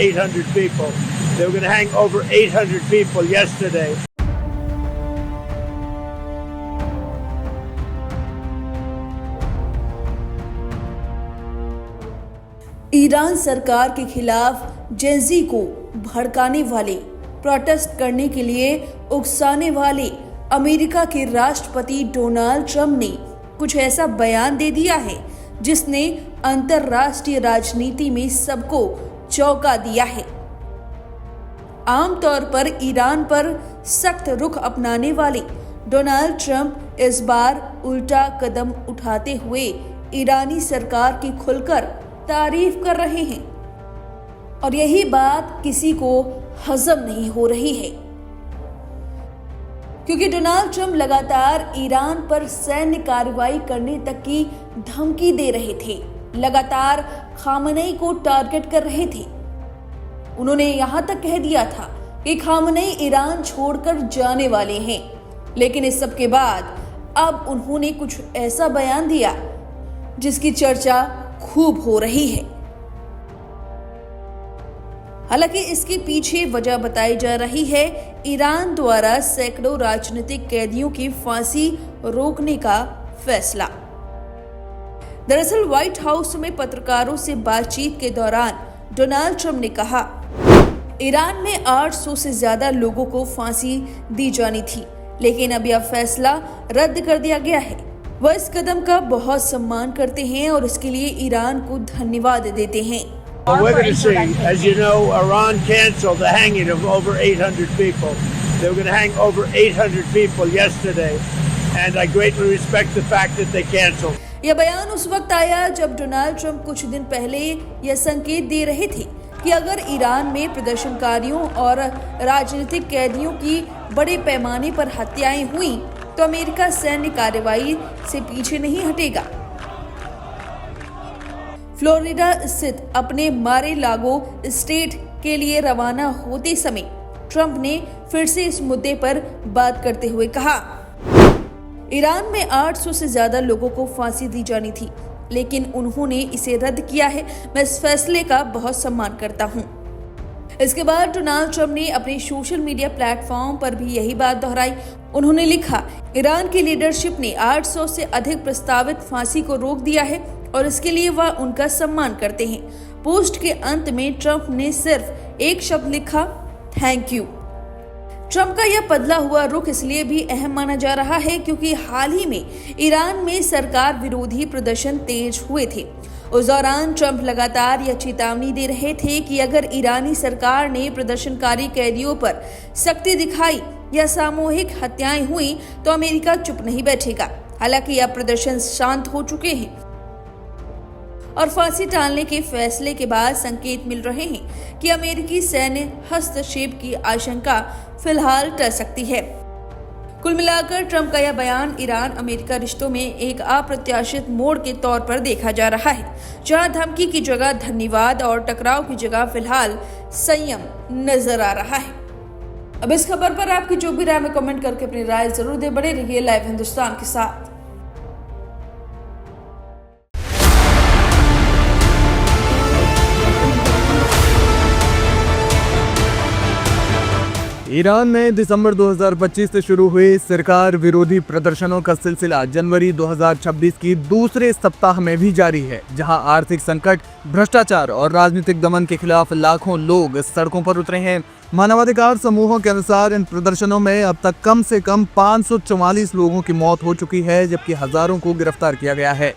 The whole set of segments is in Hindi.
800 people. They were going to hang over 800 people yesterday. Iran सरकार के खिलाफ जेंजी को भड़काने वाले, प्रोटेस्ट करने के लिए उकसाने वाले अमेरिका के राष्ट्रपति डोनाल्ड ट्रंप ने कुछ ऐसा बयान दे दिया है जिसने अंतर्राष्ट्रीय राजनीति में सबको चौंका दिया है। आमतौर पर ईरान पर सख्त रुख अपनाने वाले डोनाल्ड ट्रंप इस बार उल्टा कदम उठाते हुए ईरानी सरकार की खुलकर तारीफ कर रहे हैं और यही बात किसी को हजम नहीं हो रही है, क्योंकि डोनाल्ड ट्रंप लगातार ईरान पर सैन्य कार्रवाई करने तक की धमकी दे रहे थे, लगातार खामनेई को टारगेट कर रहे थे। उन्होंने यहां तक कह दिया था कि खामनेई ईरान छोड़कर जाने वाले हैं, लेकिन इस सब के बाद अब उन्होंने कुछ ऐसा बयान दिया जिसकी चर्चा खूब हो रही है। हालांकि इसके पीछे वजह बताई जा रही है ईरान द्वारा सैकड़ों राजनीतिक कैदियों की फांसी रोकने का फैसला। दरअसल व्हाइट हाउस में पत्रकारों से बातचीत के दौरान डोनाल्ड ट्रंप ने कहा, ईरान में 800 से ज्यादा लोगों को फांसी दी जानी थी, लेकिन अब यह फैसला रद्द कर दिया गया है। वह इस कदम का बहुत सम्मान करते हैं और इसके लिए ईरान को धन्यवाद देते हैं। We're going to see, as you know, Iran canceled the hanging of over 800 people. They were going to hang over 800 people yesterday, and I greatly respect the fact that they canceled. यह बयान उस वक्त आया जब डोनाल्ड ट्रंप कुछ दिन पहले यह संकेत दे रहे थे कि अगर ईरान में प्रदर्शनकारियों और राजनीतिक कैदियों की बड़े पैमाने पर हत्याएं हुई तो अमेरिका सैन्य कार्रवाई से पीछे नहीं हटेगा। फ्लोरिडा स्थित अपने मारे-लागो स्टेट के लिए रवाना होते समय ट्रंप ने फिर से इस मुद्दे पर बात करते हुए कहा, ईरान में 800 से ज्यादा लोगों को फांसी दी जानी थी, लेकिन उन्होंने इसे रद्द किया है। मैं इस फैसले का बहुत सम्मान करता हूं। इसके बाद डोनाल्ड ट्रंप ने अपने सोशल मीडिया प्लेटफॉर्म पर भी यही बात दोहराई। उन्होंने लिखा, ईरान की लीडरशिप ने 800 से अधिक प्रस्तावित फांसी को रोक दिया है और इसके लिए वह उनका सम्मान करते हैं। पोस्ट के अंत में ट्रंप ने सिर्फ एक शब्द लिखा, थैंक यू। ट्रंप का यह बदला हुआ रुख इसलिए भी अहम माना जा रहा है क्योंकि हाल ही में ईरान में सरकार विरोधी प्रदर्शन तेज हुए थे। उस दौरान ट्रंप लगातार यह चेतावनी दे रहे थे कि अगर ईरानी सरकार ने प्रदर्शनकारी कैदियों पर सख्ती दिखाई या सामूहिक हत्याएं हुई तो अमेरिका चुप नहीं बैठेगा। हालांकि यह प्रदर्शन शांत हो चुके हैं और फांसी टालने के फैसले के बाद संकेत मिल रहे हैं कि अमेरिकी सैन्य हस्तक्षेप की आशंका फिलहाल टल सकती है। कुल मिलाकर ट्रंप का यह बयान ईरान अमेरिका रिश्तों में एक अप्रत्याशित मोड़ के तौर पर देखा जा रहा है, जहां धमकी की जगह धन्यवाद और टकराव की जगह फिलहाल संयम नजर आ रहा है। अब इस खबर पर आपकी जो भी राय में कमेंट करके अपनी राय जरूर दे। बने रहिए लाइव हिंदुस्तान के साथ। ईरान में दिसंबर 2025 से शुरू हुए सरकार विरोधी प्रदर्शनों का सिलसिला जनवरी 2026 की दूसरे सप्ताह में भी जारी है, जहां आर्थिक संकट, भ्रष्टाचार और राजनीतिक दमन के खिलाफ लाखों लोग सड़कों पर उतरे हैं। मानवाधिकार समूहों के अनुसार इन प्रदर्शनों में अब तक कम से कम 544 लोगों की मौत हो चुकी है, जबकि हजारों को गिरफ्तार किया गया है।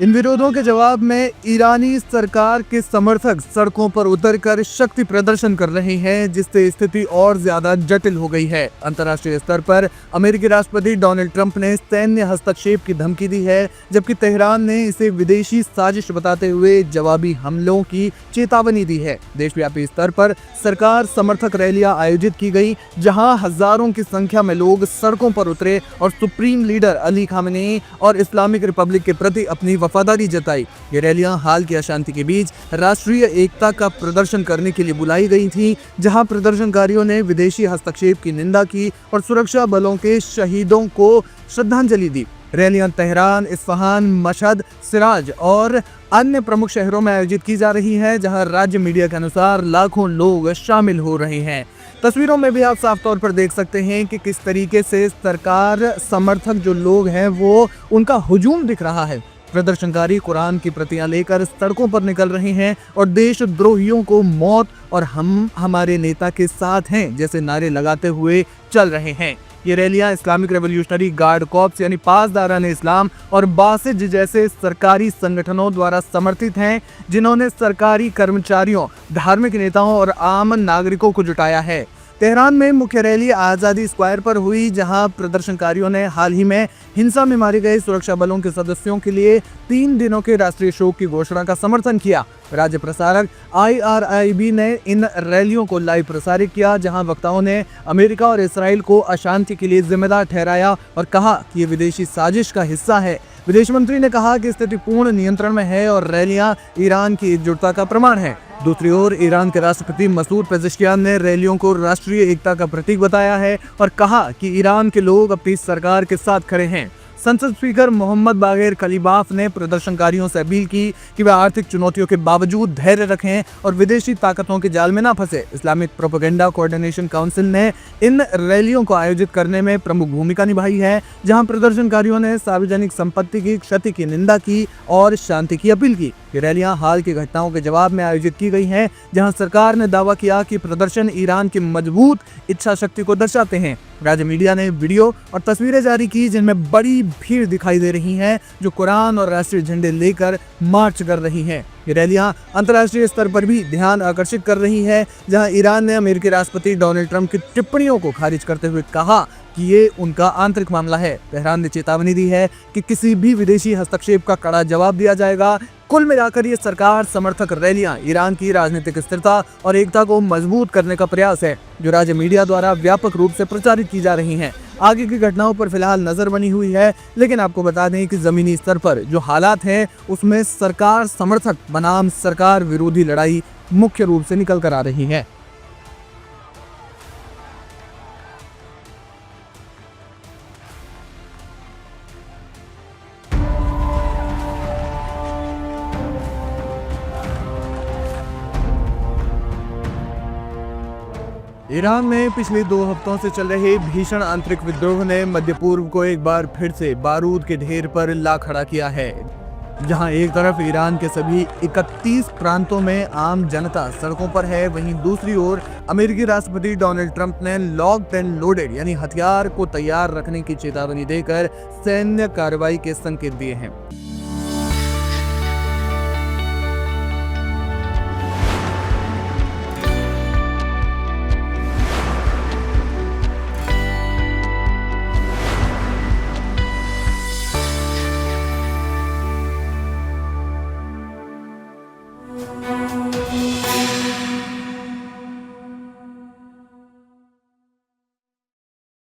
इन विरोधों के जवाब में ईरानी सरकार के समर्थक सड़कों पर उतरकर शक्ति प्रदर्शन कर रहे हैं, जिससे स्थिति और ज्यादा जटिल हो गई है। अंतर्राष्ट्रीय स्तर पर अमेरिकी राष्ट्रपति डोनाल्ड ट्रंप ने सैन्य हस्तक्षेप की धमकी दी है, जबकि तेहरान ने इसे विदेशी साजिश बताते हुए जवाबी हमलों की चेतावनी दी है। देशव्यापी स्तर पर सरकार समर्थक रैलियां आयोजित की गई, जहां हजारों की संख्या में लोग सड़कों पर उतरे और सुप्रीम लीडर अली खामेनेई और इस्लामिक रिपब्लिक के प्रति अपनी वफादारी जताई। ये रैलियां हाल की अशांति के बीच राष्ट्रीय एकता का प्रदर्शन करने के लिए बुलाई गई थी, जहां प्रदर्शनकारियों ने विदेशी हस्तक्षेप की निंदा की और सुरक्षा बलों के शहीदों को श्रद्धांजलि दी। रैलियां तेहरान, इस्फहान, मशहद, सिराज और अन्य प्रमुख शहरों में आयोजित की जा रही है, जहां राज्य मीडिया के अनुसार लाखों लोग शामिल हो रहे हैं। तस्वीरों में भी आप साफ तौर पर देख सकते हैं कि किस तरीके से सरकार समर्थक जो लोग हैं वो उनका हुजूम दिख रहा है। प्रदर्शनकारी कुरान की प्रतियां लेकर सड़कों पर निकल रहे हैं और देशद्रोहियों को मौत और हम हमारे नेता के साथ हैं जैसे नारे लगाते हुए चल रहे हैं। ये रैलियां इस्लामिक रेवोल्यूशनरी गार्ड कॉर्प्स यानी पासदारान इस्लाम और बासिज जैसे सरकारी संगठनों द्वारा समर्थित हैं, जिन्होंने सरकारी कर्मचारियों, धार्मिक नेताओं और आम नागरिकों को जुटाया है। तेहरान में मुख्य रैली आज़ादी स्क्वायर पर हुई, जहां प्रदर्शनकारियों ने हाल ही में हिंसा में मारे गए सुरक्षा बलों के सदस्यों के लिए 3 दिनों के राष्ट्रीय शोक की घोषणा का समर्थन किया। राज्य प्रसारक IRIB ने इन रैलियों को लाइव प्रसारित किया, जहां वक्ताओं ने अमेरिका और इसराइल को अशांति के लिए जिम्मेदार ठहराया और कहा कि ये विदेशी साजिश का हिस्सा है। विदेश मंत्री ने कहा कि स्थिति पूर्ण नियंत्रण में है और रैलियां ईरान की एकजुटता का प्रमाण है। दूसरी ओर ईरान के राष्ट्रपति मसूद पेज़ेश्कियान ने रैलियों को राष्ट्रीय एकता का प्रतीक बताया है और कहा कि ईरान के लोग अपनी सरकार के साथ खड़े हैं। संसद स्पीकर मोहम्मद बागेर खलीबाफ ने प्रदर्शनकारियों से अपील की कि वे आर्थिक चुनौतियों के बावजूद धैर्य रखें और विदेशी ताकतों के जाल में ना फंसे। इस्लामिक प्रोपेगेंडा कोऑर्डिनेशन काउंसिल ने इन रैलियों को आयोजित करने में प्रमुख भूमिका निभाई है, जहां प्रदर्शनकारियों ने सार्वजनिक संपत्ति की क्षति की निंदा की और शांति की अपील की। ये रैलियां हाल की घटनाओं के जवाब में आयोजित की गई हैं, जहां सरकार ने दावा किया कि प्रदर्शन ईरान की मजबूत इच्छा शक्ति को दर्शाते हैं। राज्य मीडिया ने वीडियो और तस्वीरें जारी की जिनमें बड़ी भीड़ दिखाई दे रही है, जो कुरान और राष्ट्रीय झंडे लेकर मार्च कर रही है। ये रैलियां अंतर्राष्ट्रीय स्तर पर भी ध्यान आकर्षित कर रही है, जहां ईरान ने अमेरिकी राष्ट्रपति डोनाल्ड ट्रंप की टिप्पणियों को खारिज करते हुए कहा कि ये उनका आंतरिक मामला है। तेहरान ने चेतावनी दी है कि किसी भी विदेशी हस्तक्षेप का कड़ा जवाब दिया जाएगा। कुल मिलाकर ये सरकार समर्थक रैलियां ईरान की राजनीतिक स्थिरता और एकता को मजबूत करने का प्रयास है, जो राज्य मीडिया द्वारा व्यापक रूप से प्रचारित की जा रही हैं। आगे की घटनाओं पर फिलहाल नजर बनी हुई है, लेकिन आपको बता दें कि जमीनी स्तर पर जो हालात हैं उसमें सरकार समर्थक बनाम सरकार विरोधी लड़ाई मुख्य रूप से निकल कर आ रही है। ईरान में पिछले 2 हफ्तों से चल रहे भीषण आंतरिक विद्रोह ने मध्य पूर्व को एक बार फिर से बारूद के ढेर पर ला खड़ा किया है, जहां एक तरफ ईरान के सभी 31 प्रांतों में आम जनता सड़कों पर है, वहीं दूसरी ओर अमेरिकी राष्ट्रपति डोनाल्ड ट्रंप ने लॉक्ड एंड लोडेड यानी हथियार को तैयार रखने की चेतावनी देकर सैन्य कार्रवाई के संकेत दिए हैं।